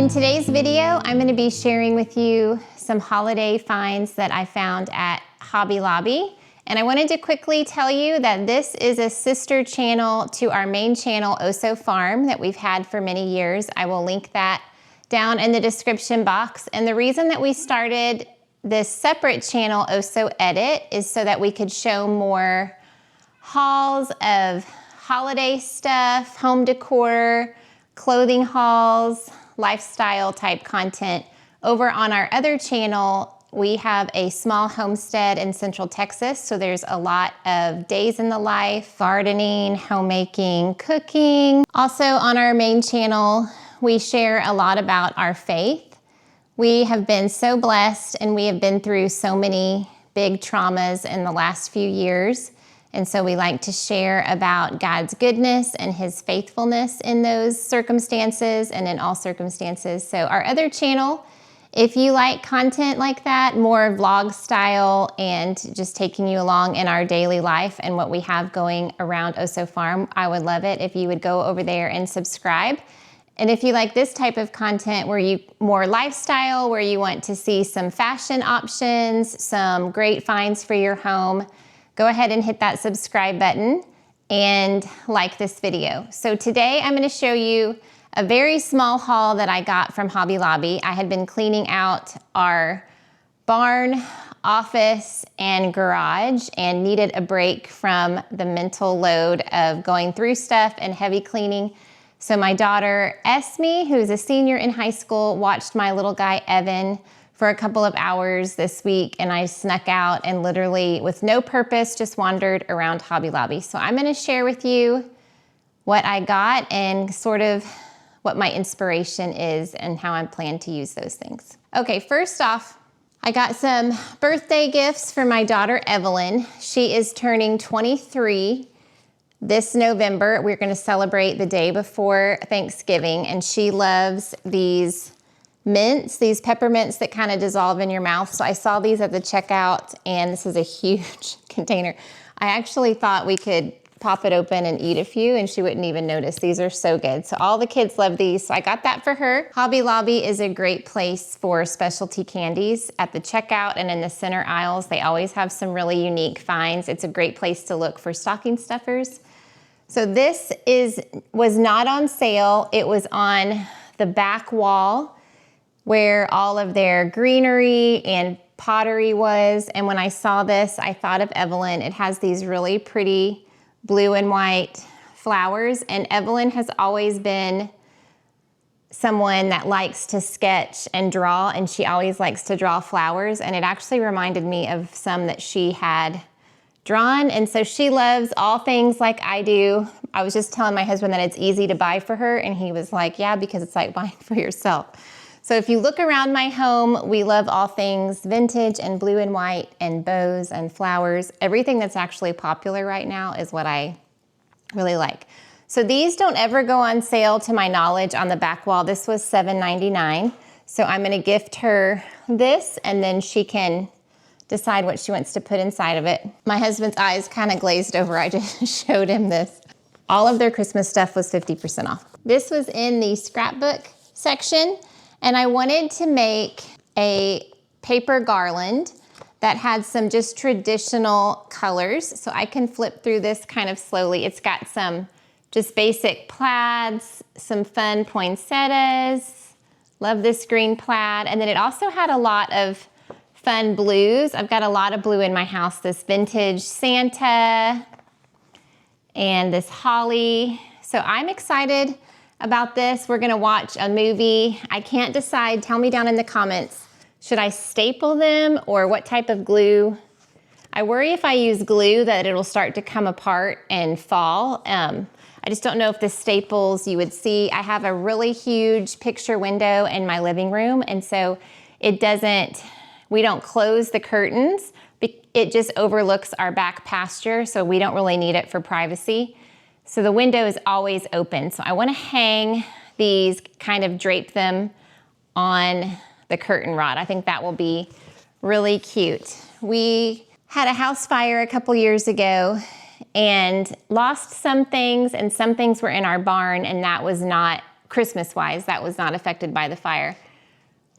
In today's video, I'm going to be sharing with you some holiday finds that I found at Hobby Lobby. And I wanted to quickly tell you that this is a sister channel to our main channel, Oso Farm, that we've had for many years. I will link that down in the description box. And the reason that we started this separate channel, OsoEdit, is so that we could show more hauls of holiday stuff, home decor, clothing hauls, lifestyle type content. Over on our other channel, we have a small homestead in Central Texas, so there's a lot of days in the life, gardening, homemaking, cooking. Also on our main channel, we share a lot about our faith. We have been so blessed and we have been through so many big traumas in the last few years. And so we like to share about God's goodness and His faithfulness in those circumstances and in all circumstances. So our other channel, if you like content like that, more vlog style and just taking you along in our daily life and what we have going around Oso Farm, I would love it if you would go over there and subscribe. And if you like this type of content where you more lifestyle, where you want to see some fashion options, some great finds for your home, go ahead and hit that subscribe button and like this video. So today I'm going to show you a very small haul that I got from Hobby Lobby. I had been cleaning out our barn, office, and garage and needed a break from the mental load of going through stuff and heavy cleaning. So my daughter Esme, who's a senior in high school, watched my little guy Evan for a couple of hours this week, and I snuck out and literally with no purpose just wandered around Hobby Lobby. So I'm going to share with you what I got and sort of what my inspiration is and how I plan to use those things. Okay, first off, I got some birthday gifts for my daughter Evelyn. She is turning 23 this November. We're going to celebrate the day before Thanksgiving, and she loves these mints, these peppermints that kind of dissolve in your mouth. So I saw these at the checkout, and this is a huge container. I actually thought we could pop it open and eat a few and she wouldn't even notice. These are so good. So all the kids love these. So I got that for her. Hobby Lobby is a great place for specialty candies. At the checkout and in the center aisles, they always have some really unique finds. It's a great place to look for stocking stuffers. So this was not on sale. It was on the back wall where all of their greenery and pottery was. And when I saw this, I thought of Evelyn. It has these really pretty blue and white flowers. And Evelyn has always been someone that likes to sketch and draw, and she always likes to draw flowers. And it actually reminded me of some that she had drawn. And so she loves all things like I do. I was just telling my husband that it's easy to buy for her, and he was like, yeah, because it's like buying for yourself. So if you look around my home, we love all things vintage and blue and white and bows and flowers. Everything that's actually popular right now is what I really like. So these don't ever go on sale to my knowledge on the back wall. This was $7.99. So I'm gonna gift her this, and then she can decide what she wants to put inside of it. My husband's eyes kind of glazed over. I just showed him this. All of their Christmas stuff was 50% off. This was in the scrapbook section. And I wanted to make a paper garland that had some just traditional colors. So I can flip through this kind of slowly. It's got some just basic plaids, some fun poinsettias. Love this green plaid. And then it also had a lot of fun blues. I've got a lot of blue in my house. This vintage Santa and this holly. So I'm excited about this. We're gonna watch a movie. I can't decide. Tell me down in the comments, should I staple them or what type of glue? I worry if I use glue that it'll start to come apart and fall. I just don't know if the staples you would see. I have a really huge picture window in my living room, and so we don't close the curtains. It just overlooks our back pasture, so we don't really need it for privacy. So the window is always open. So I want to hang these, kind of drape them on the curtain rod. I think that will be really cute. We had a house fire a couple years ago and lost some things, and some things were in our barn, and that was not Christmas-wise, that was not affected by the fire.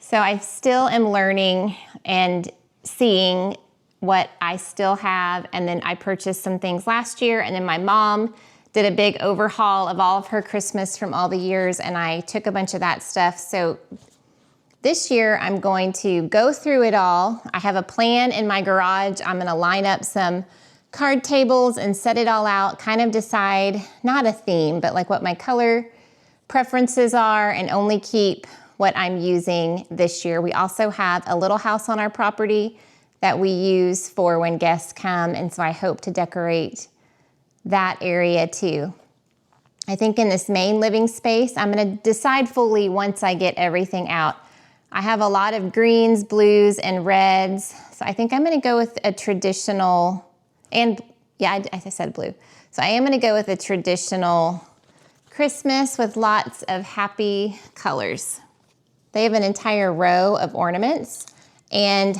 So I still am learning and seeing what I still have. And then I purchased some things last year, and then my mom did a big overhaul of all of her Christmas from all the years, and I took a bunch of that stuff. So this year I'm going to go through it all. I have a plan in my garage. I'm gonna line up some card tables and set it all out, kind of decide, not a theme, but like what my color preferences are, and only keep what I'm using this year. We also have a little house on our property that we use for when guests come, and so I hope to decorate that area too. I think in this main living space, I'm gonna decide fully once I get everything out. I have a lot of greens, blues, and reds, so I think I'm gonna go with a traditional, and yeah, I said blue. So I am gonna go with a traditional Christmas with lots of happy colors. They have an entire row of ornaments, and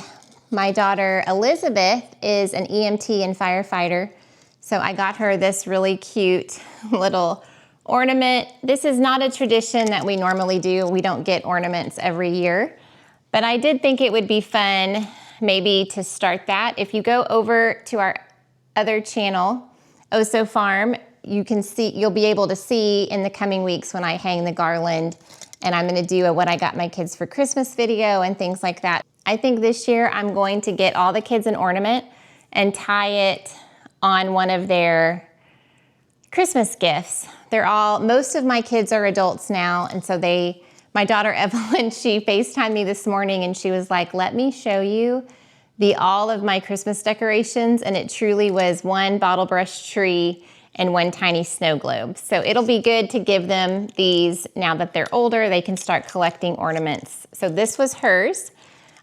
my daughter Elizabeth is an EMT and firefighter, so I got her this really cute little ornament. This is not a tradition that we normally do. We don't get ornaments every year, but I did think it would be fun maybe to start that. If you go over to our other channel, Oso Farm, you'll be able to see in the coming weeks when I hang the garland, and I'm gonna do a what I got my kids for Christmas video and things like that. I think this year I'm going to get all the kids an ornament and tie it on one of their Christmas gifts. Most of my kids are adults now, and so my daughter Evelyn, she FaceTimed me this morning and she was like, let me show you all of my Christmas decorations, and it truly was one bottle brush tree and one tiny snow globe. So it'll be good to give them these now that they're older. They can start collecting ornaments. So this was hers.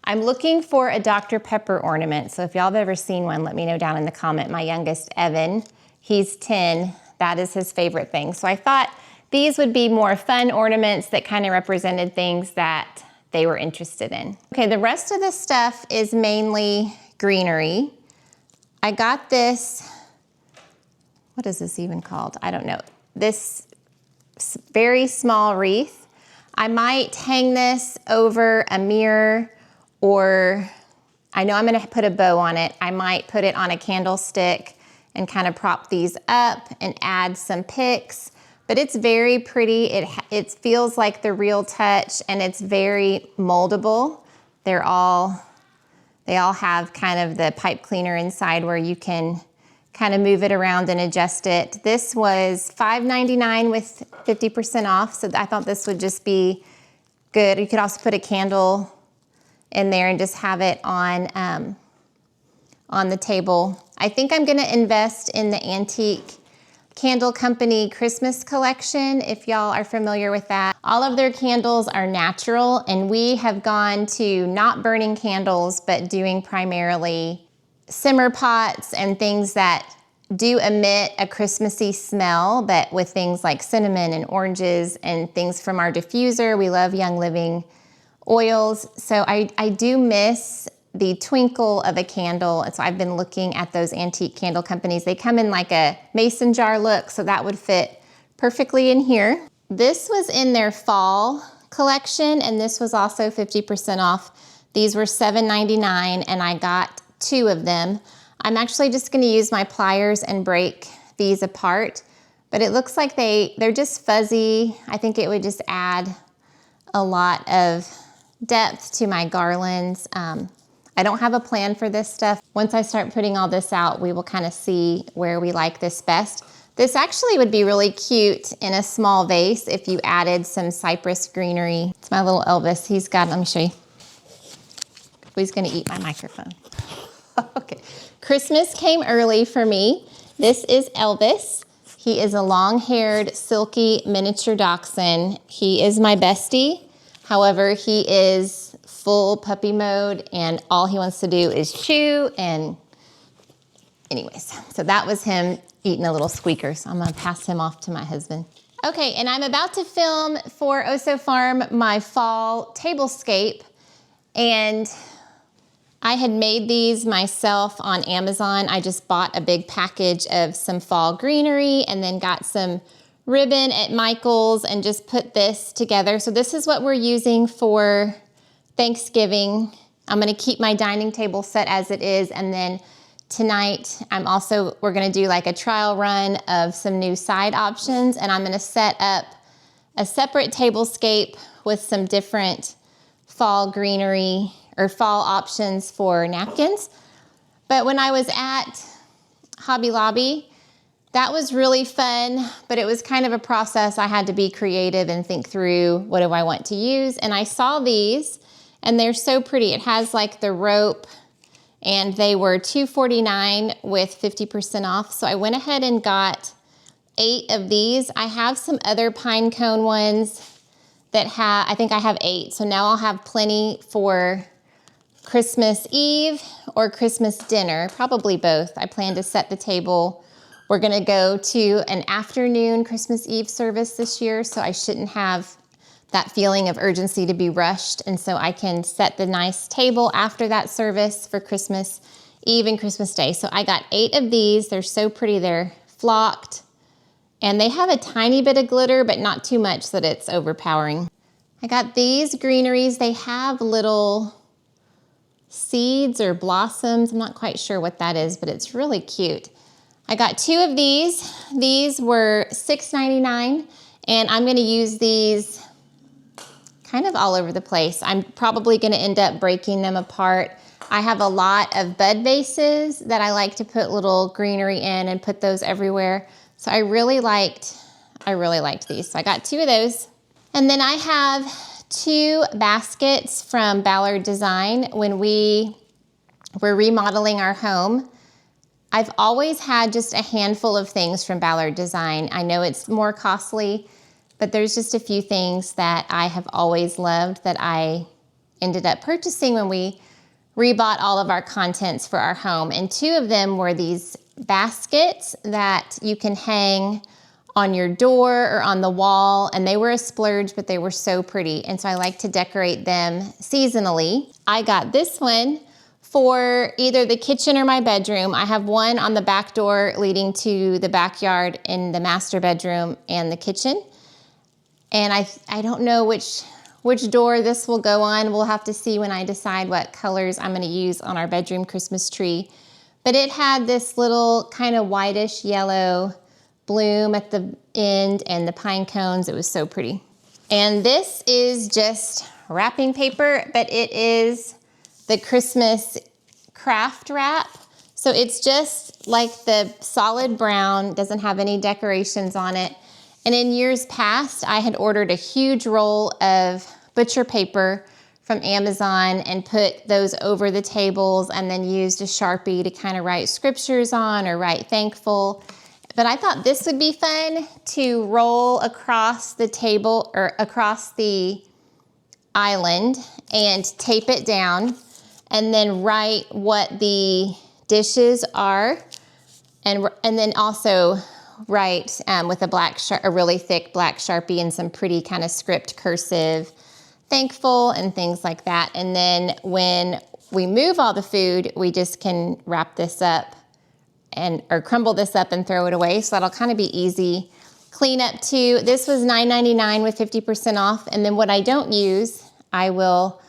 I'm looking for a Dr. Pepper ornament. So if y'all have ever seen one, let me know down in the comment. My youngest, Evan, he's 10. That is his favorite thing. So I thought these would be more fun ornaments that kind of represented things that they were interested in. Okay, the rest of this stuff is mainly greenery. I got this, what is this even called? I don't know. This very small wreath. I might hang this over a mirror, or I know I'm gonna put a bow on it. I might put it on a candlestick and kind of prop these up and add some picks. But it's very pretty. It feels like the real touch, and it's very moldable. They all have kind of the pipe cleaner inside where you can kind of move it around and adjust it. This was $5.99 with 50% off, so I thought this would just be good. You could also put a candle in there and just have it on the table. I think I'm gonna invest in the Antique Candle Company Christmas collection, if y'all are familiar with that. All of their candles are natural, and we have gone to not burning candles, but doing primarily simmer pots and things that do emit a Christmassy smell, but with things like cinnamon and oranges and things from our diffuser. We love Young Living oils. So I do miss the twinkle of a candle. And so I've been looking at those antique candle companies. They come in like a mason jar look, so that would fit perfectly in here. This was in their fall collection, and this was also 50% off. These were $7.99, and I got 2 of them. I'm actually just gonna use my pliers and break these apart, but it looks like they're just fuzzy. I think it would just add a lot of depth to my garlands. I don't have a plan for this stuff. Once I start putting all this out, we will kind of see where we like this best. This actually would be really cute in a small vase if you added some cypress greenery. It's my little Elvis. Let me show you. He's gonna eat my microphone. Okay, Christmas came early for me. This is Elvis. He is a long-haired, silky miniature dachshund. He is my bestie. However, he is full puppy mode, and all he wants to do is chew. And anyways, so that was him eating a little squeaker. So I'm gonna pass him off to my husband. Okay, and I'm about to film for Oso Farm my fall tablescape, and I had made these myself on Amazon. I just bought a big package of some fall greenery and then got some ribbon at Michael's and just put this together. So this is what we're using for Thanksgiving. I'm gonna keep my dining table set as it is, and then tonight we're gonna do like a trial run of some new side options, and I'm gonna set up a separate tablescape with some different fall greenery or fall options for napkins. But when I was at Hobby Lobby, that was really fun, but it was kind of a process. I had to be creative and think through, what do I want to use? And I saw these, and they're so pretty. It has like the rope, and they were $2.49 with 50% off. So I went ahead and got 8 of these. I have some other Pinecone ones that I think I have 8. So now I'll have plenty for Christmas Eve or Christmas dinner, probably both. I plan to set the table. We're gonna go to an afternoon Christmas Eve service this year, so I shouldn't have that feeling of urgency to be rushed, and so I can set the nice table after that service for Christmas Eve and Christmas Day. So I got 8 of these. They're so pretty. They're flocked, and they have a tiny bit of glitter, but not too much that it's overpowering. I got these greeneries. They have little seeds or blossoms. I'm not quite sure what that is, but it's really cute. I got 2 of these. These were $6.99, and I'm gonna use these kind of all over the place. I'm probably gonna end up breaking them apart. I have a lot of bud vases that I like to put little greenery in and put those everywhere. So I really liked these. So I got 2 of those. And then I have 2 baskets from Ballard Design. When we were remodeling our home, I've always had just a handful of things from Ballard Design. I know it's more costly, but there's just a few things that I have always loved that I ended up purchasing when we rebought all of our contents for our home. And 2 of them were these baskets that you can hang on your door or on the wall, and they were a splurge, but they were so pretty. And so I like to decorate them seasonally. I got this one for either the kitchen or my bedroom. I have one on the back door leading to the backyard in the master bedroom and the kitchen. And I don't know which door this will go on. We'll have to see when I decide what colors I'm gonna use on our bedroom Christmas tree. But it had this little kind of whitish yellow bloom at the end and the pine cones. It was so pretty. And this is just wrapping paper, but it is the Christmas craft wrap. So it's just like the solid brown, doesn't have any decorations on it. And in years past, I had ordered a huge roll of butcher paper from Amazon and put those over the tables and then used a Sharpie to kind of write scriptures on or write thankful. But I thought this would be fun to roll across the table or across the island and tape it down and then write what the dishes are, and then also write with a really thick black Sharpie and some pretty kind of script cursive, thankful and things like that. And then when we move all the food, we just can wrap this up or crumble this up and throw it away. So that'll kind of be easy clean up too. This was $9.99 with 50% off. And then what I don't use, I will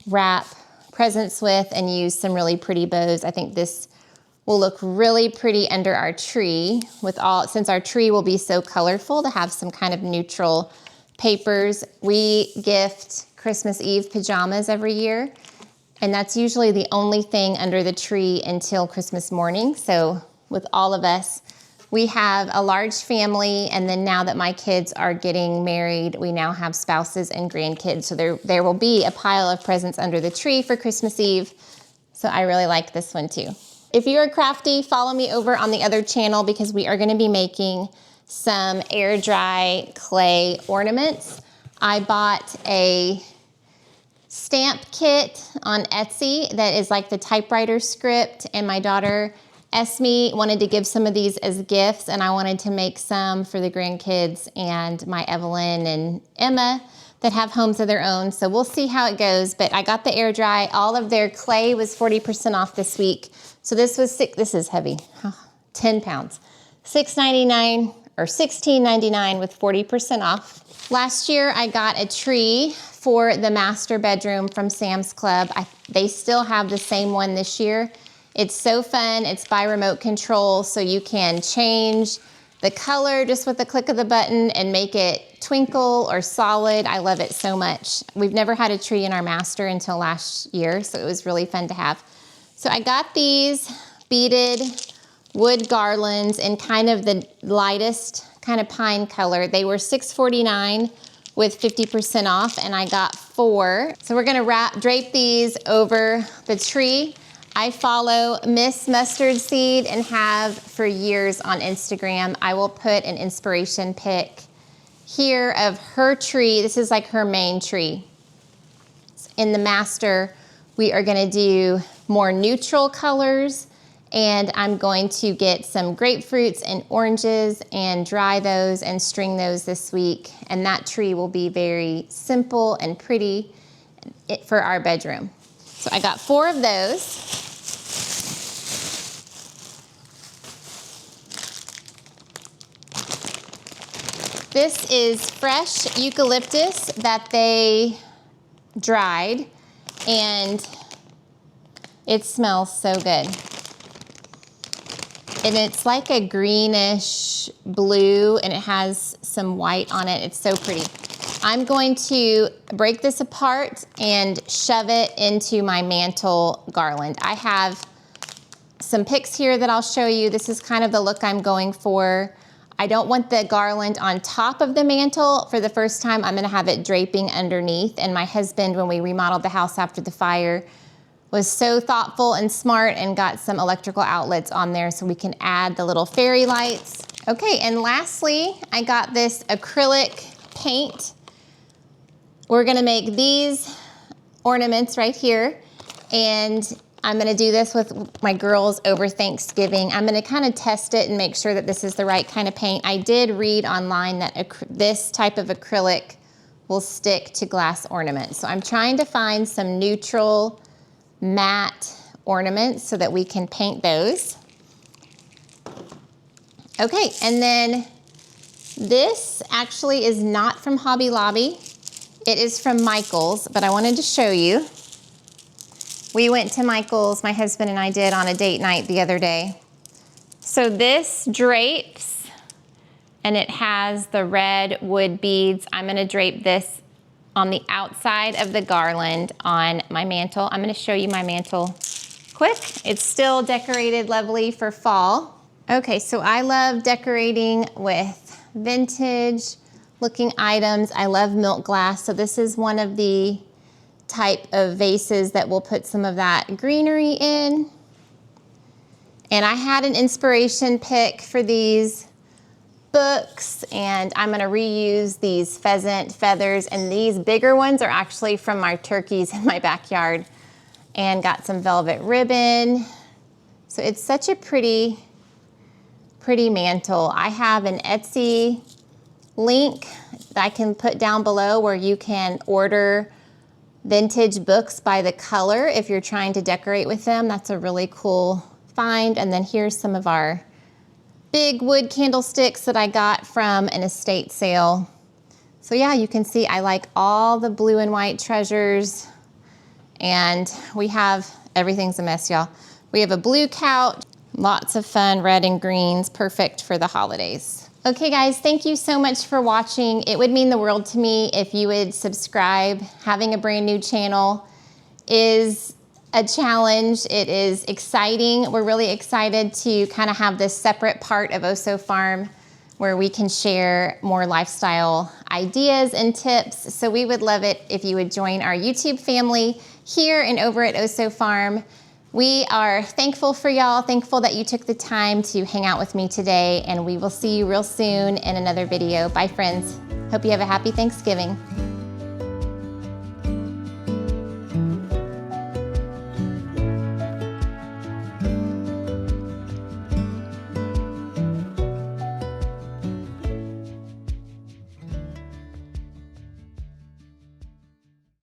wrap presents with and use some really pretty bows. I think this will look really pretty under our tree since our tree will be so colorful, to have some kind of neutral papers. We gift Christmas Eve pajamas every year, and that's usually the only thing under the tree until Christmas morning. So with all of us, we have a large family, and then now that my kids are getting married, we now have spouses and grandkids. So there will be a pile of presents under the tree for Christmas Eve. So I really like this one too. If you are crafty, follow me over on the other channel because we are gonna be making some air dry clay ornaments. I bought a stamp kit on Etsy that is like the typewriter script, and my daughter Esme wanted to give some of these as gifts, and I wanted to make some for the grandkids and my Evelyn and Emma that have homes of their own. So we'll see how it goes, but I got the air dry. All of their clay was 40% off this week. So this is heavy, 10 pounds. $6.99 or $16.99 with 40% off. Last year I got a tree for the master bedroom from Sam's Club. They still have the same one this year. It's so fun. It's by remote control, so you can change the color just with the click of the button and make it twinkle or solid. I love it so much. We've never had a tree in our master until last year, so it was really fun to have. So I got these beaded wood garlands in kind of the lightest kind of pine color. They were $6.49 with 50% off, and I got 4. So we're gonna drape these over the tree. I follow Miss Mustard Seed and have for years on Instagram. I will put an inspiration pic here of her tree. This is like her main tree. In the master, we are gonna do more neutral colors, and I'm going to get some grapefruits and oranges and dry those and string those this week. And that tree will be very simple and pretty for our bedroom. So I got 4 of those. This is fresh eucalyptus that they dried, and it smells so good. And it's like a greenish blue, and it has some white on it. It's so pretty. I'm going to break this apart and shove it into my mantle garland. I have some pics here that I'll show you. This is kind of the look I'm going for. I don't want the garland on top of the mantle. For the first time, I'm gonna have it draping underneath. And my husband, when we remodeled the house after the fire, was so thoughtful and smart and got some electrical outlets on there so we can add the little fairy lights. Okay, and lastly, I got this acrylic paint. We're gonna make these ornaments right here, and I'm gonna do this with my girls over Thanksgiving. I'm gonna kind of test it and make sure that this is the right kind of paint. I did read online that this type of acrylic will stick to glass ornaments. So I'm trying to find some neutral matte ornaments so that we can paint those. Okay, and then this actually is not from Hobby Lobby. It is from Michael's, but I wanted to show you. We went to Michael's, my husband and I did, on a date night the other day. So this drapes, and it has the red wood beads. I'm gonna drape this on the outside of the garland on my mantle. I'm gonna show you my mantle quick. It's still decorated lovely for fall. Okay, so I love decorating with vintage looking items. I love milk glass, so this is one of the type of vases that we'll put some of that greenery in. And I had an inspiration pick for these books, and I'm gonna reuse these pheasant feathers, and these bigger ones are actually from my turkeys in my backyard, and got some velvet ribbon. So it's such a pretty mantle. I have an Etsy link that I can put down below where you can order vintage books by the color if you're trying to decorate with them. That's a really cool find. And then here's some of our big wood candlesticks that I got from an estate sale. So yeah, you can see I like all the blue and white treasures, and we have, everything's a mess, y'all. We have a blue couch, lots of fun red and greens, perfect for the holidays. Okay guys, thank you so much for watching. It would mean the world to me if you would subscribe. Having a brand new channel is a challenge. It is exciting. We're really excited to kind of have this separate part of Oso Farm where we can share more lifestyle ideas and tips. So we would love it if you would join our YouTube family here and over at Oso Farm. We are thankful for y'all, thankful that you took the time to hang out with me today, and we will see you real soon in another video. Bye friends. Hope you have a happy Thanksgiving.